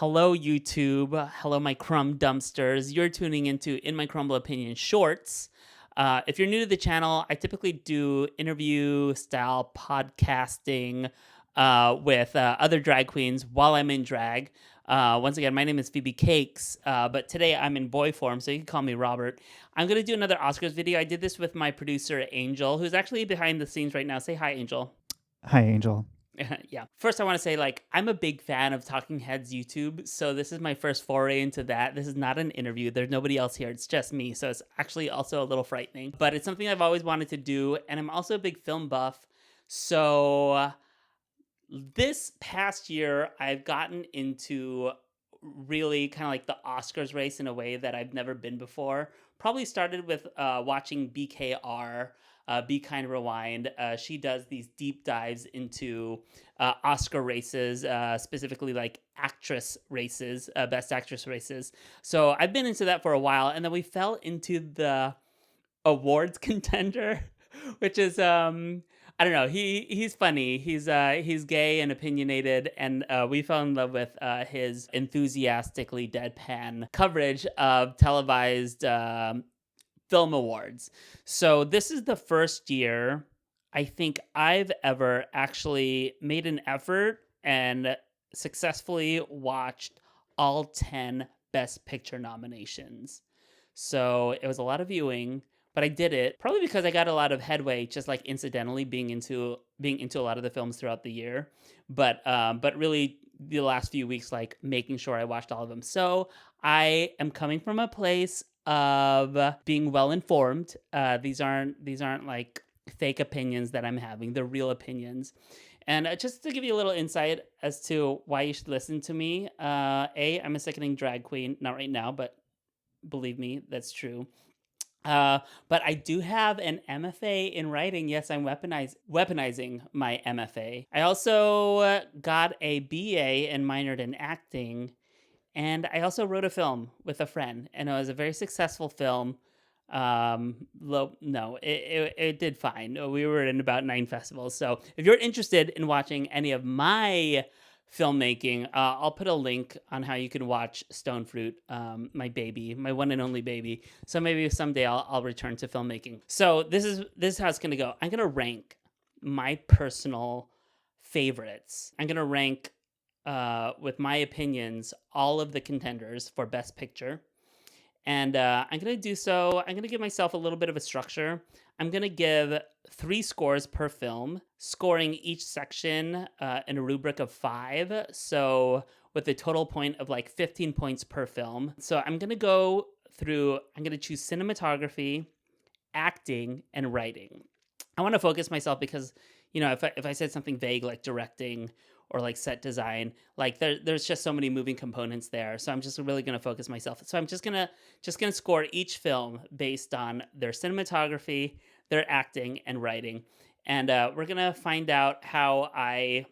Hello, YouTube. Hello, my crumb dumpsters. You're tuning into In My Crumble Opinion Shorts. If you're new to the channel, I typically do interview style podcasting with other drag queens while I'm in drag. Once again, my name is Phoebe Cakes, but today I'm in boy form, so you can call me Robert. I'm going to do another Oscars video. I did this with my producer, Angel, who's actually behind the scenes right now. Say hi, Angel. Hi, Angel. Yeah. First, I want to say, I'm a big fan of Talking Heads YouTube, so this is my first foray into that. This is not an interview. There's nobody else here. It's just me, so it's actually also a little frightening. But it's something I've always wanted to do, and I'm also a big film buff. So this past year, I've gotten into really kind of like the Oscars race in a way that I've never been before. Probably started with watching BKR, Be Kind Rewind. She does these deep dives into Oscar races, specifically like actress races, best actress races. So I've been into that for a while, and then we fell into the awards contender, which is I don't know. He's funny. He's gay and opinionated, and we fell in love with his enthusiastically deadpan coverage of televised film awards. So this is the first year I think I've ever actually made an effort and successfully watched all 10 Best Picture nominations. So it was a lot of viewing, but I did it probably because I got a lot of headway just like incidentally being into a lot of the films throughout the year. But really the last few weeks like making sure I watched all of them. So I am coming from a place of being well informed. These aren't like fake opinions that I'm having. They're real opinions. And just to give you a little insight as to why you should listen to me, I'm a sickening drag queen. Not right now, but believe me, that's true. But I do have an MFA in writing. Yes, I'm weaponizing my MFA. I also got a BA and minored in acting. And I also wrote a film with a friend, and it was a very successful film. No, it did fine. We were in about 9 festivals. So if you're interested in watching any of my filmmaking, I'll put a link on how you can watch Stone Fruit, my baby, my one and only baby. So maybe someday I'll return to filmmaking. So this is how it's gonna go. I'm gonna rank my personal favorites. I'm gonna rank with my opinions, all of the contenders for Best Picture. And I'm going to do so. I'm going to give myself a little bit of a structure. I'm going to give 3 scores per film, scoring each section in a rubric of 5. So with a total point of like 15 points per film. So I'm going to go through, I'm going to choose cinematography, acting, and writing. I want to focus myself because, if I said something vague like directing or like set design, like there's just so many moving components there. So I'm just really going to focus myself. So I'm just gonna score each film based on their cinematography, their acting, and writing, and we're gonna find out how I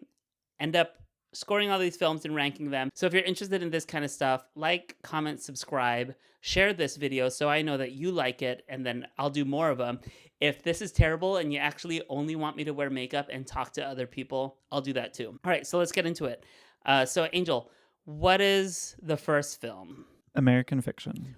end up scoring all these films and ranking them. So if you're interested in this kind of stuff, like, comment, subscribe, share this video so I know that you like it, and then I'll do more of them. If this is terrible and you actually only want me to wear makeup and talk to other people, I'll do that too. All right, so let's get into it. So Angel, what is the first film? American Fiction.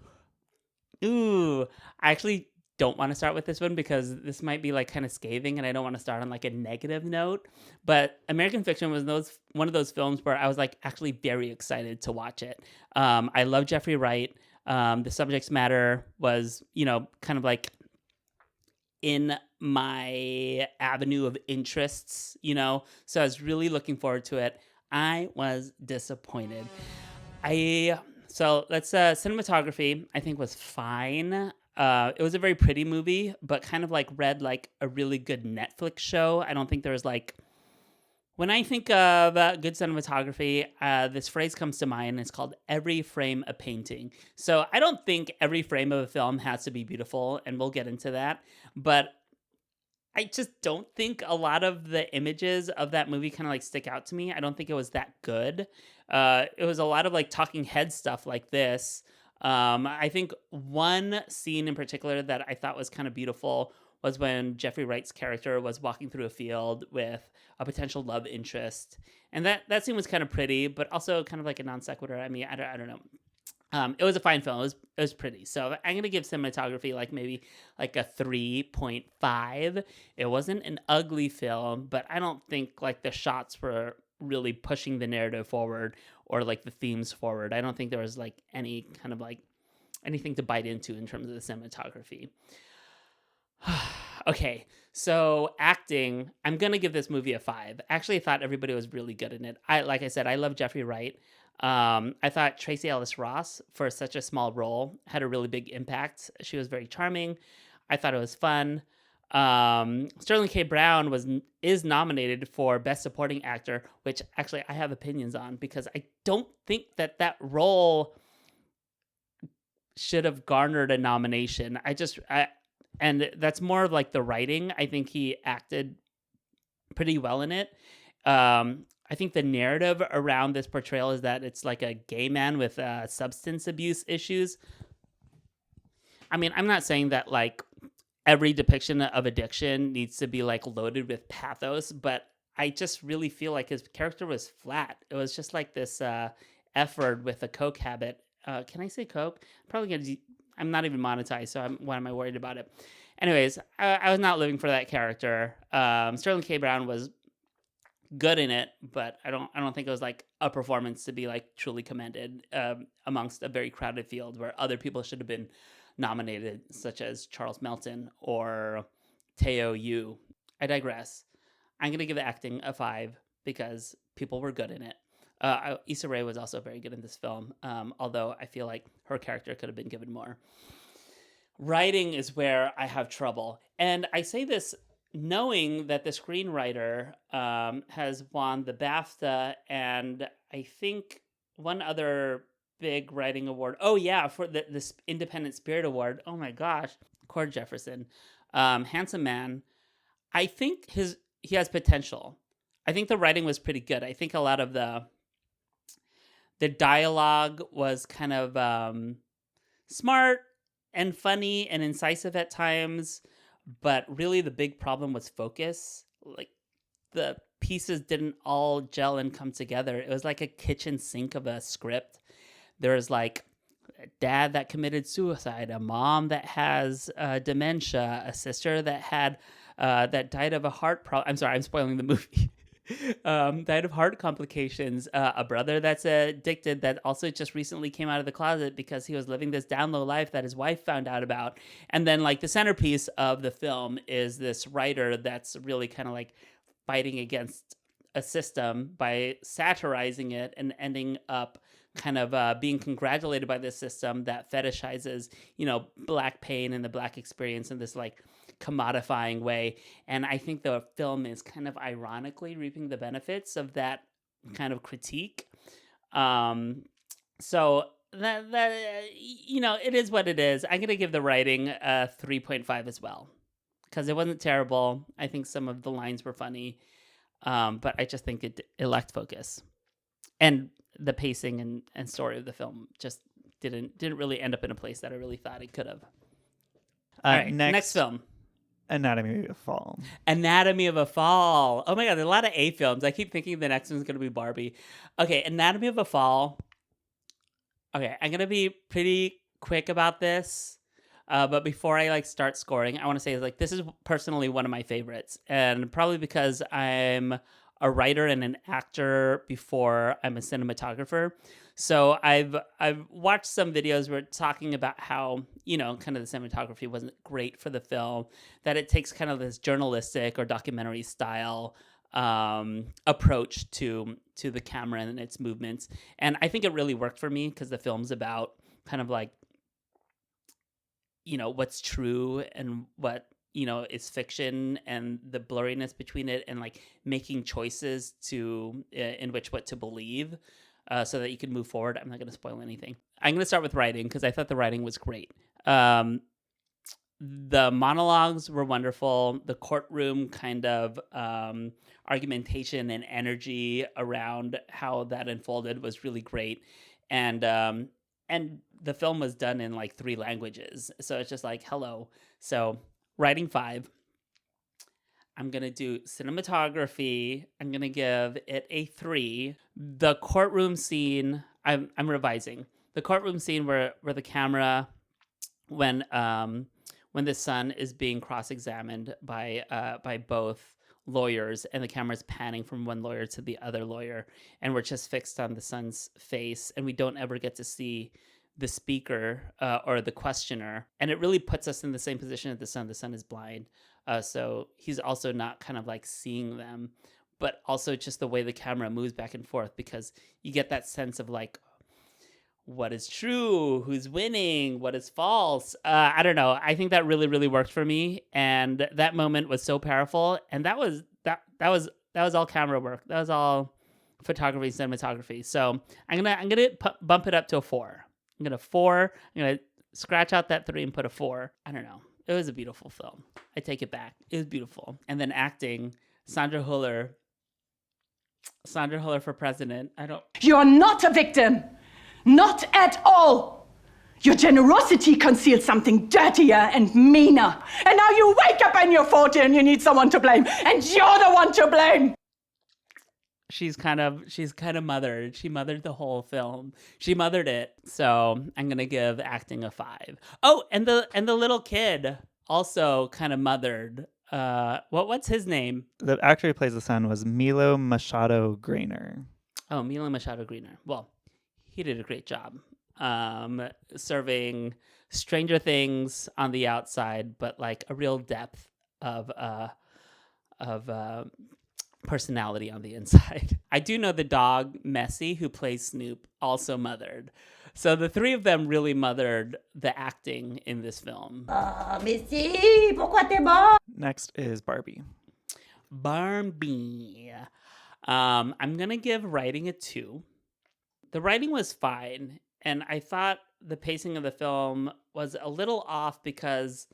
Ooh, I actually don't want to start with this one because this might be like kind of scathing and I don't want to start on like a negative note. But American Fiction was one of those films where I was like actually very excited to watch it. I love Jeffrey Wright. The subject matter was, kind of like in my avenue of interests, so I was really looking forward to it. I was disappointed. So let's cinematography I think was fine. It was a very pretty movie, but kind of like read like a really good Netflix show. I don't think there was like, when I think of good cinematography, this phrase comes to mind. It's called every frame a painting. So I don't think every frame of a film has to be beautiful, and we'll get into that. But I just don't think a lot of the images of that movie kind of like stick out to me. I don't think it was that good. It was a lot of like talking head stuff like this. I think one scene in particular that I thought was kind of beautiful was when Jeffrey Wright's character was walking through a field with a potential love interest. And that scene was kind of pretty, but also kind of like a non sequitur. I mean, I don't know. It was a fine film. It was pretty. So I'm gonna give cinematography like maybe like a 3.5. It wasn't an ugly film, but I don't think like the shots were really pushing the narrative forward or like the themes forward. I don't think there was like any kind of like anything to bite into in terms of the cinematography. Okay, so acting, I'm gonna give this movie a 5. Actually, I thought everybody was really good in it. Like I said, I love Jeffrey Wright. I thought Tracy Ellis Ross, for such a small role, had a really big impact. She was very charming. I thought it was fun. Sterling K. Brown is nominated for Best Supporting Actor, which actually I have opinions on because I don't think that role should have garnered a nomination. And that's more of like the writing. I think he acted pretty well in it. I think the narrative around this portrayal is that it's like a gay man with substance abuse issues. I mean, I'm not saying that like every depiction of addiction needs to be like loaded with pathos, but I just really feel like his character was flat. It was just like this F word with a coke habit. Can I say coke? I'm not even monetized, so why am I worried about it? Anyways, I was not living for that character. Sterling K. Brown was good in it, but I don't think it was like a performance to be like truly commended amongst a very crowded field where other people should have been nominated, such as Charles Melton or Teo Yu. I digress. I'm gonna give the acting a 5 because people were good in it. Issa Rae was also very good in this film, although I feel like her character could have been given more. Writing is where I have trouble, and I say this knowing that the screenwriter has won the BAFTA and I think one other big writing award. Oh yeah, for the Independent Spirit Award. Oh my gosh, Cord Jefferson, handsome man. I think he has potential. I think the writing was pretty good. I think a lot of the dialogue was kind of smart and funny and incisive at times, but really the big problem was focus. Like the pieces didn't all gel and come together. It was like a kitchen sink of a script. There was like a dad that committed suicide, a mom that has dementia, a sister that had that died of a heart problem. I'm sorry, I'm spoiling the movie. Died of heart complications. A brother that's addicted that also just recently came out of the closet because he was living this down low life that his wife found out about. And then like the centerpiece of the film is this writer that's really kind of like fighting against a system by satirizing it and ending up kind of being congratulated by this system that fetishizes, black pain and the black experience in this like commodifying way. And I think the film is kind of ironically reaping the benefits of that kind of critique. So that it is what it is. I'm gonna give the writing a 3.5 as well because it wasn't terrible. I think some of the lines were funny, but I just think it lacked focus, and the pacing and story of the film just didn't really end up in a place that I really thought it could have. All right, next film. Anatomy of a Fall. Anatomy of a Fall. Oh my god, there's a lot of A films. I keep thinking the next one's going to be Barbie. Okay, Anatomy of a Fall. Okay, I'm going to be pretty quick about this. But before I start scoring, I want to say this is personally one of my favorites, and probably because I'm a writer and an actor before I'm a cinematographer. So I've watched some videos where talking about how, kind of the cinematography wasn't great for the film, that it takes kind of this journalistic or documentary style approach to the camera and its movements. And I think it really worked for me because the film's about kind of what's true and what is fiction, and the blurriness between it, and making choices in which what to believe, so that you can move forward. I'm not going to spoil anything. I'm going to start with writing because I thought the writing was great. The monologues were wonderful. The courtroom kind of argumentation and energy around how that unfolded was really great. And the film was done in 3 languages. So it's just hello. So writing 5. I'm going to do cinematography. I'm going to give it a 3. The courtroom scene, I'm revising. The courtroom scene where the camera, when the son is being cross-examined by both lawyers, and the camera's panning from one lawyer to the other lawyer, and we're just fixed on the son's face, and we don't ever get to see the speaker or the questioner, and it really puts us in the same position as the son. The son is blind, so he's also not kind of like seeing them, but also just the way the camera moves back and forth, because you get that sense of like, what is true, who's winning, what is false. I don't know. I think that really, really worked for me, and that moment was so powerful. And that was all camera work. That was all photography, cinematography. So I'm gonna bump it up to a 4. I'm gonna scratch out that 3 and put a 4. I don't know. It was a beautiful film. I take it back. It was beautiful. And then acting, Sandra Hüller for president. You're not a victim. Not at all. Your generosity conceals something dirtier and meaner. And now you wake up and you're 40 and you need someone to blame. And you're the one to blame. She's kind of mothered. She mothered the whole film. She mothered it. So I'm gonna give acting a 5. Oh, and the little kid also kind of mothered. What's his name? The actor who plays the son was Milo Machado Grainer. Oh, Milo Machado Grainer. Well, he did a great job serving Stranger Things on the outside, but like a real depth of personality on the inside. I do know the dog Messi, who plays Snoop, also mothered. So the 3 of them really mothered the acting in this film. Messi, pourquoi t'es bon? Next is Barbie. Barbie. I'm gonna give writing a 2. The writing was fine, and I thought the pacing of the film was a little off because,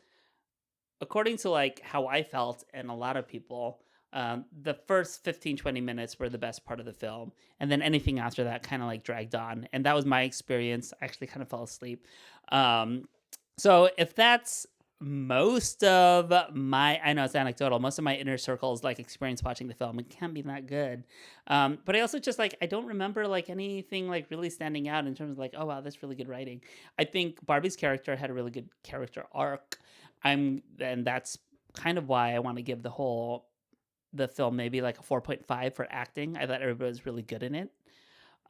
according to like how I felt and a lot of people, the first 15-20 minutes were the best part of the film, and then anything after that kind of like dragged on, and that was my experience. I actually kind of fell asleep. So if that's most of my, I know it's anecdotal, most of my inner circle's like experience watching the film, it can't be that good. But I also just like, I don't remember like anything like really standing out in terms of like, oh wow, that's really good writing. I think Barbie's character had a really good character arc. And that's kind of why I want to give the film maybe like a 4.5 for acting. I thought everybody was really good in it.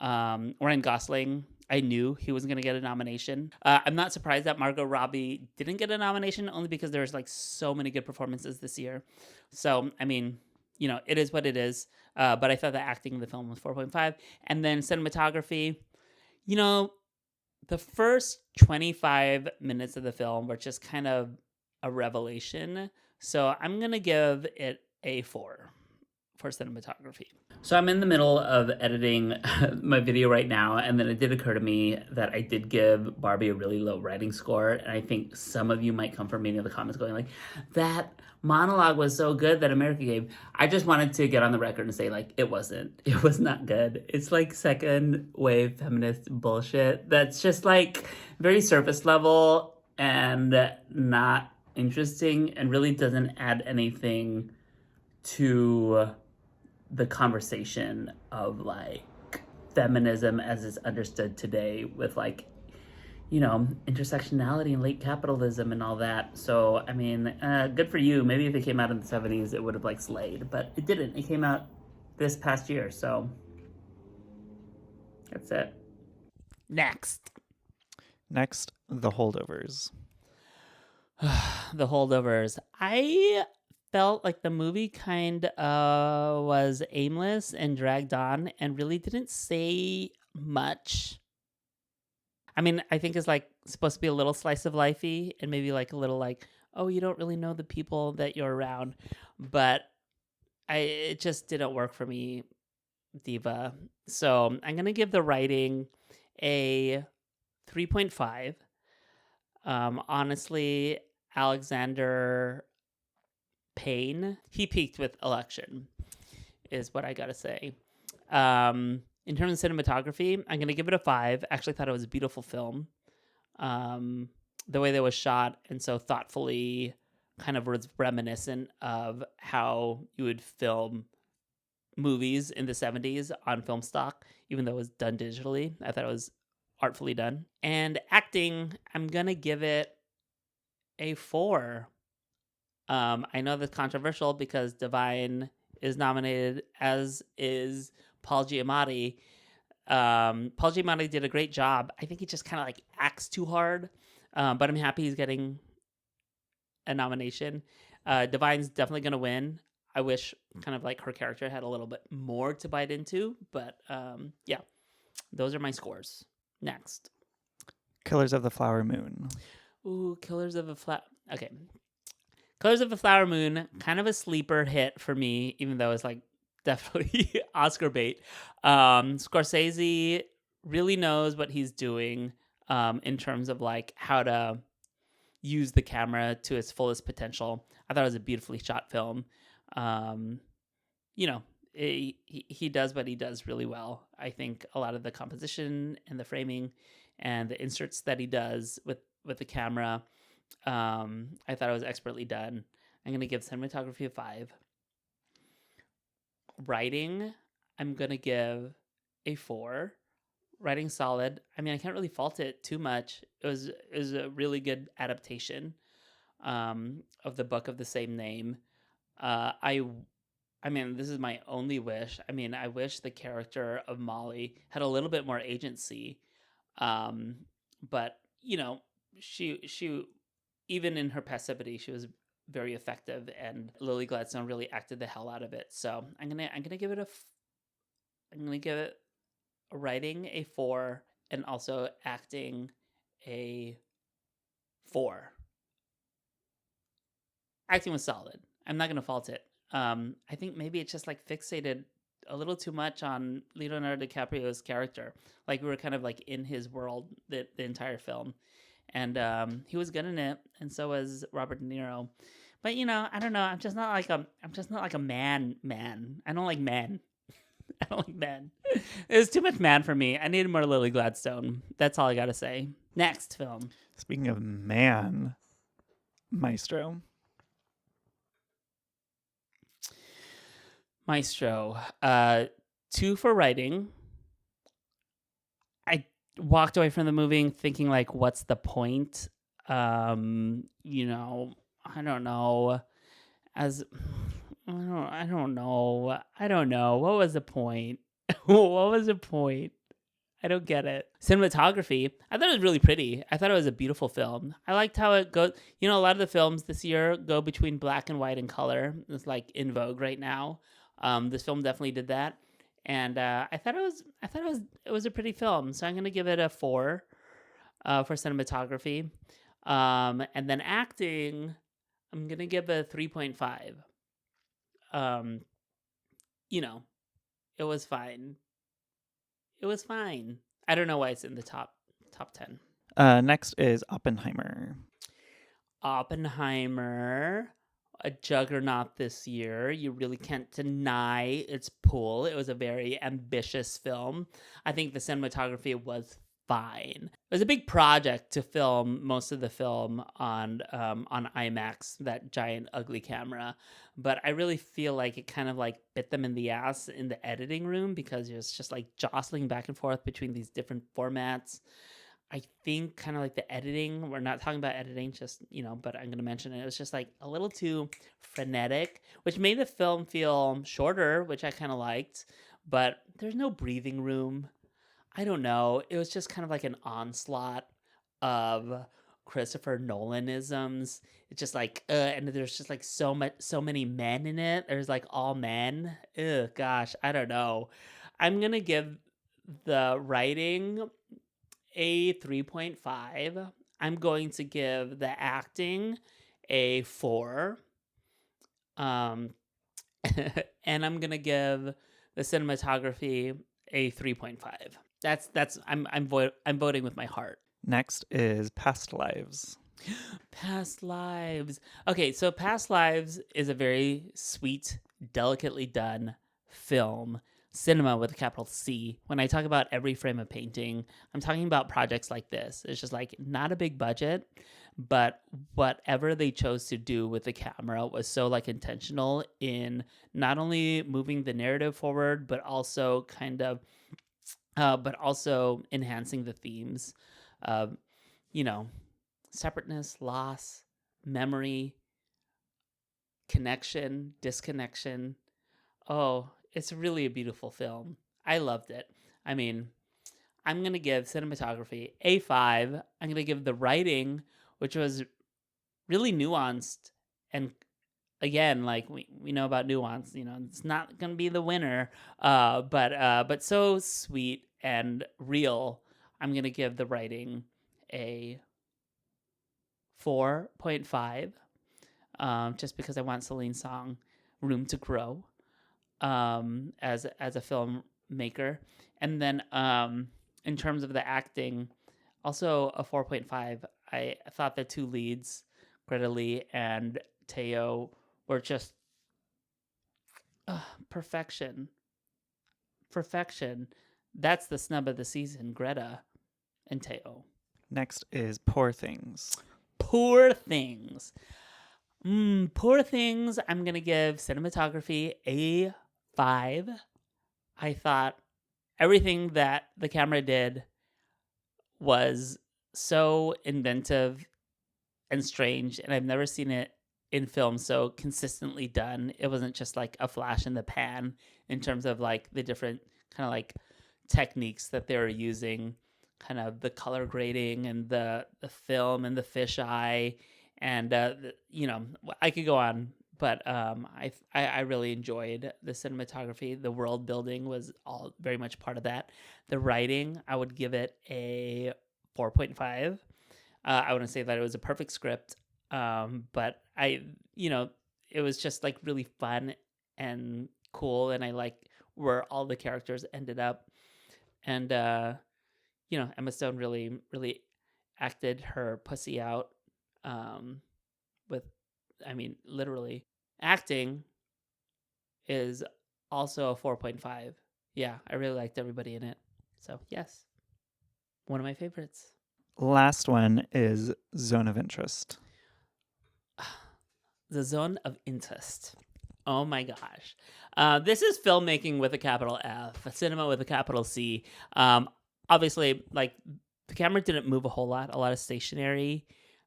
Ryan Gosling, I knew he was going to get a nomination. I'm not surprised that Margot Robbie didn't get a nomination, only because there's like so many good performances this year. So, I mean, you know, it is what it is. But I thought the acting in the film was 4.5. And then cinematography, you know, the first 25 minutes of the film were just kind of a revelation. So I'm going to give it a 4 for cinematography. So I'm in the middle of editing my video right now, and then it did occur to me that I did give Barbie a really low writing score, and I think some of you might come from me in the comments going like, that monologue was so good that America gave. I just wanted to get on the record and say like, it wasn't. It was not good. It's like second wave feminist bullshit that's just like very surface level and not interesting and really doesn't add anything to the conversation of like feminism as it's understood today with like, you know, intersectionality and late capitalism and all that. So, I mean, good for you. Maybe if it came out in the 70s, it would have like slayed, but it didn't. It came out this past year. So that's it. Next, The Holdovers. The Holdovers. I felt like the movie kind of was aimless and dragged on and really didn't say much. I mean, I think it's like supposed to be a little slice of lifey and maybe like a little like, oh, you don't really know the people that you're around. But it just didn't work for me, Diva. So I'm going to give the writing a 3.5. Honestly, Alexander Payne, he peaked with Election, is what I gotta say. In terms of cinematography, I'm gonna give it a 5. Actually thought it was a beautiful film. The way that it was shot and so thoughtfully kind of was reminiscent of how you would film movies in the 70s on film stock, even though it was done digitally. I thought it was artfully done. And acting, I'm going to give it a 4. I know that's controversial because Divine is nominated, as is Paul Giamatti. Paul Giamatti did a great job. I think he just kind of like acts too hard, but I'm happy he's getting a nomination. Divine's definitely going to win. I wish kind of like her character had a little bit more to bite into, but yeah, those are my scores. Next. Killers of the Flower Moon. Ooh, Killers of the Flower... Okay. Killers of the Flower Moon, kind of a sleeper hit for me, even though it's like definitely Oscar bait. Scorsese really knows what he's doing in terms of like how to use the camera to its fullest potential. I thought it was a beautifully shot film. You know, he does what he does really well. I think a lot of the composition and the framing and the inserts that he does with the camera, I thought it was expertly done. I'm going to give cinematography a 5. Writing, I'm going to give a 4. Writing solid. I mean, I can't really fault it too much. It was a really good adaptation of the book of the same name. I mean, this is my only wish. I mean, I wish the character of Molly had a little bit more agency. But, you know, she even in her passivity, she was very effective, and Lily Gladstone really acted the hell out of it. So I'm gonna give it writing a 4 and also acting a 4. Acting was solid. I'm not gonna fault it. I think maybe it's just like fixated a little too much on Leonardo DiCaprio's character. Like we were kind of like in his world the entire film. And he was good in it, and so was Robert De Niro. But you know, I don't know. I'm just not like a man. I don't like men. I don't like men. It was too much man for me. I needed more Lily Gladstone. That's all I gotta say. Next film. Speaking of man, Maestro. Maestro. 2 for writing. I walked away from the movie thinking like, what's the point? You know, I don't know. I don't know. What was the point? What was the point? I don't get it. Cinematography, I thought it was really pretty. I thought it was a beautiful film. I liked how it goes. You know, a lot of the films this year go between black and white and color. It's like in vogue right now. This film definitely did that. And I thought it was a pretty film. So I'm going to give it a 4 for cinematography. And then acting, I'm going to give it a 3.5. You know, it was fine. It was fine. I don't know why it's in the top 10. Next is Oppenheimer. Oppenheimer, a juggernaut this year. You really can't deny its pull. It was a very ambitious film. I think the cinematography was fine. It was a big project to film most of the film on IMAX, that giant ugly camera. But I really feel like it kind of like bit them in the ass in the editing room because it was just like jostling back and forth between these different formats. I think kind of like the editing, we're not talking about editing, just, you know, but I'm going to mention it. It was just like a little too frenetic, which made the film feel shorter, which I kind of liked, but there's no breathing room. I don't know. It was just kind of like an onslaught of Christopher Nolanisms. It's just like, and there's just like so many men in it. There's like all men. Gosh, I don't know. I'm going to give the writing a 3.5. I'm going to give the acting a 4. And I'm going to give the cinematography a 3.5. I'm voting with my heart. Next is Past Lives. Past Lives. Okay, so Past Lives is a very sweet, delicately done film. Cinema with a capital C. When I talk about every frame of painting, I'm talking about projects like this. It's just like not a big budget, but whatever they chose to do with the camera was so like intentional in not only moving the narrative forward, but also but also enhancing the themes of, separateness, loss, memory, connection, disconnection. Oh, it's really a beautiful film. I loved it. I mean, I'm going to give cinematography a 5. I'm going to give the writing, which was really nuanced. And again, like we know about nuance, it's not going to be the winner, but so sweet and real. I'm going to give the writing a 4.5, just because I want Celine Song room to grow as a filmmaker. And then in terms of the acting, also a 4.5. I thought the two leads, Greta Lee and Teo, were just perfection. Perfection. That's the snub of the season, Greta and Teo. Next is Poor Things. Poor Things. Poor Things, I'm going to give cinematography a 5. I thought everything that the camera did was so inventive and strange, and I've never seen it in film so consistently done. It wasn't just like a flash in the pan in terms of like the different kind of like techniques that they were using, kind of the color grading and the film and the fisheye, and I could go on, but I really enjoyed the cinematography. The world building was all very much part of that. The writing, I would give it a 4.5. I wouldn't say that it was a perfect script, but it was just like really fun and cool, and I like where all the characters ended up, and Emma Stone really, really acted her pussy out. Literally, acting is also a 4.5. Yeah, I really liked everybody in it. So yes, one of my favorites. Last one is Zone of Interest. The Zone of Interest. Oh my gosh. This is filmmaking with a capital F, cinema with a capital C. Obviously, like, the camera didn't move a lot of stationary.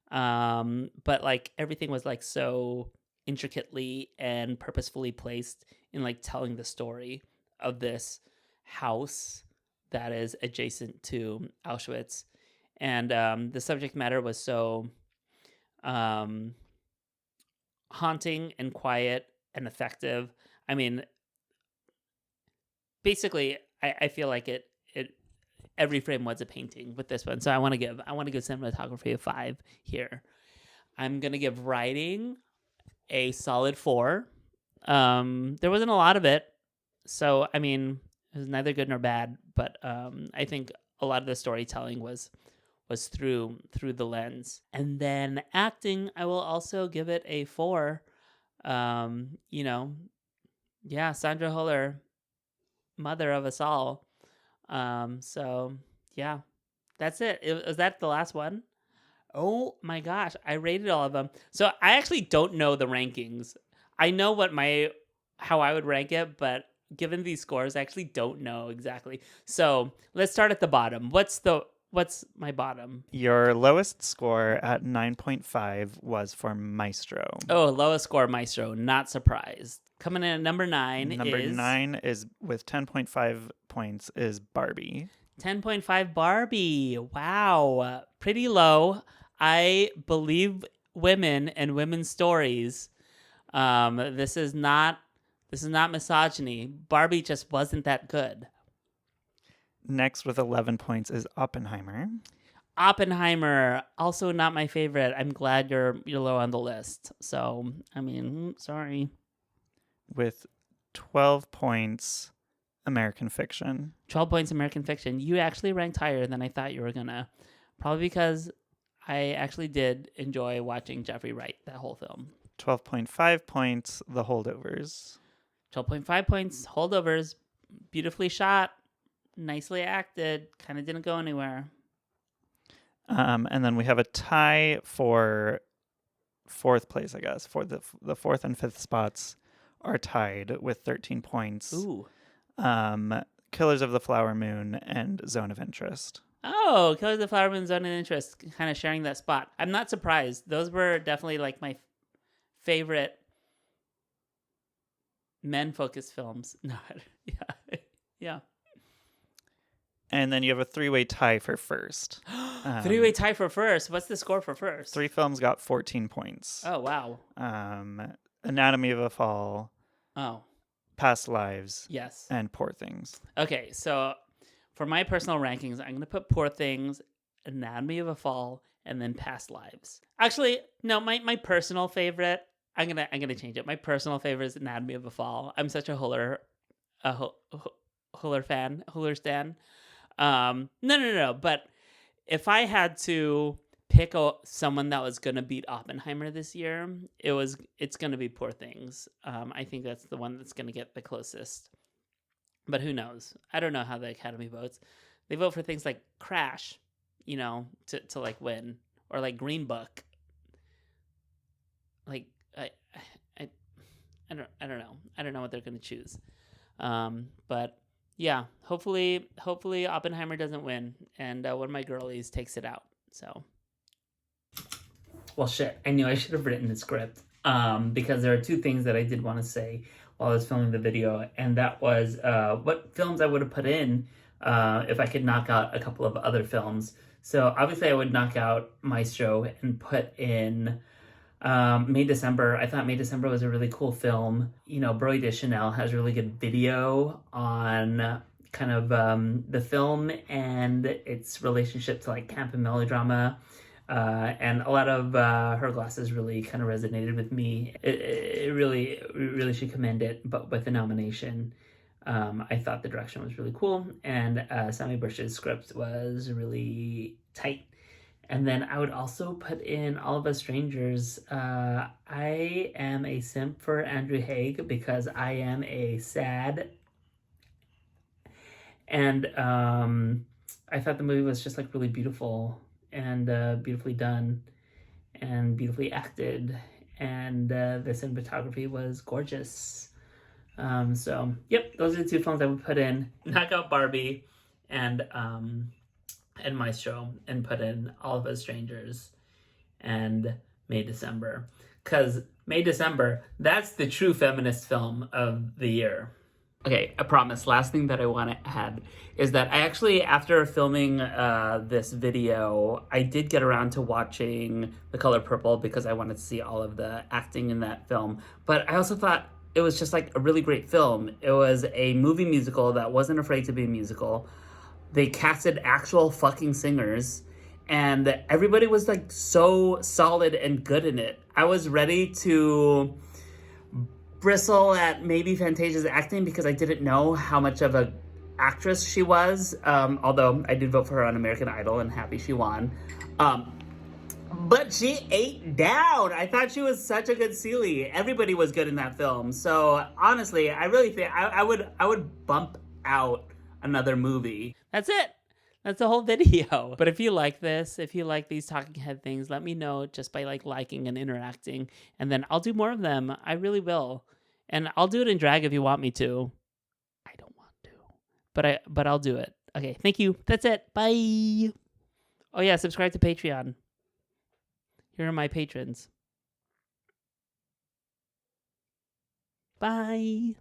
But like everything was like so intricately and purposefully placed in like telling the story of this house that is adjacent to Auschwitz. And the subject matter was so haunting and quiet and effective. I mean, basically, I feel like it every frame was a painting with this one. So I want to give cinematography a 5 here. I'm gonna give writing a solid 4. There wasn't a lot of it, so I mean, it was neither good nor bad. But I think a lot of the storytelling was through the lens. And then acting, I will also give it a 4. Sandra Huller, mother of us all. So yeah, that's it. Was that the last one? Oh my gosh, I rated all of them. So I actually don't know the rankings. I know how I would rank it, but given these scores, I actually don't know exactly. So let's start at the bottom. What's my bottom? Your lowest score at 9.5 was for Maestro. Oh, lowest score, Maestro. Not surprised. Coming in at number 9 Number 9 is with 10.5 points is Barbie. 10.5 Barbie. Wow. Pretty low. I believe women and women's stories. This is not misogyny. Barbie just wasn't that good. Next with 11 points is Oppenheimer. Oppenheimer, also not my favorite. I'm glad you're low on the list. So, I mean, sorry. With 12 points, American Fiction. 12 points, American Fiction. You actually ranked higher than I thought you were gonna. Probably because I actually did enjoy watching Jeffrey Wright that whole film. 12.5 points, The Holdovers. 12.5 points, Holdovers. Beautifully shot, nicely acted, kind of didn't go anywhere. And then we have a tie for fourth place, I guess. For the fourth and fifth spots are tied with 13 points. Ooh. Killers of the Flower Moon and Zone of Interest. Oh, Killers of the Flower Moon, Zone of Interest, kind of sharing that spot. I'm not surprised. Those were definitely like my favorite men-focused films. No, yeah, yeah. And then you have a three-way tie for first. Three-way tie for first. What's the score for first? 3 films got 14 points. Oh, wow. Anatomy of a Fall, Oh, Past Lives, yes. and Poor Things. Okay, so for my personal rankings, I'm going to put Poor Things, Anatomy of a Fall, and then Past Lives. Actually, no, my personal favorite, I'm gonna change it. My personal favorite is Anatomy of a Fall. I'm such a Huller stan. No. But if I had to pick someone that was gonna beat Oppenheimer this year, it's gonna be Poor Things. I think that's the one that's gonna get the closest. But who knows? I don't know how the Academy votes. They vote for things like Crash, to like win, or like Green Book. Like I don't know. I don't know what they're gonna choose. But yeah, hopefully Oppenheimer doesn't win, and one of my girlies takes it out. So, well, shit. I knew I should have written the script. Because there are two things that I did want to say while I was filming the video, and that was what films I would have put in if I could knock out a couple of other films. So obviously I would knock out Maestro and put in May December. I thought May December was a really cool film. Broy Deschanel has really good video on kind of the film and its relationship to like camp and melodrama. And a lot of her glasses really kind of resonated with me. It really should commend it, but with the nomination. I thought the direction was really cool, and Sami Burch's script was really tight. And then I would also put in All of Us Strangers. I am a simp for Andrew Haigh because I am a sad. And I thought the movie was just like really beautiful and beautifully done and beautifully acted. And the cinematography was gorgeous. So, yep, those are the two films I would put in. Knock out Barbie and Maestro, and put in All of Us Strangers and May December. Because May December, that's the true feminist film of the year. Okay, I promise. Last thing that I want to add is that I actually, after filming this video, I did get around to watching The Color Purple because I wanted to see all of the acting in that film. But I also thought it was just like a really great film. It was a movie musical that wasn't afraid to be a musical. They casted actual fucking singers, and everybody was like so solid and good in it. I was ready to bristle at maybe Fantasia's acting because I didn't know how much of a actress she was, although I did vote for her on American Idol and happy she won. But she ate down. I thought she was such a good Celie. Everybody was good in that film. So honestly, I really think I would bump out another movie. That's it. That's the whole video. But if you like this, if you like these talking head things, let me know just by like liking and interacting, and then I'll do more of them. I really will. And I'll do it in drag if you want me to. I don't want to. But I'll do it. Okay, thank you. That's it. Bye. Oh yeah, subscribe to Patreon. Here are my patrons. Bye.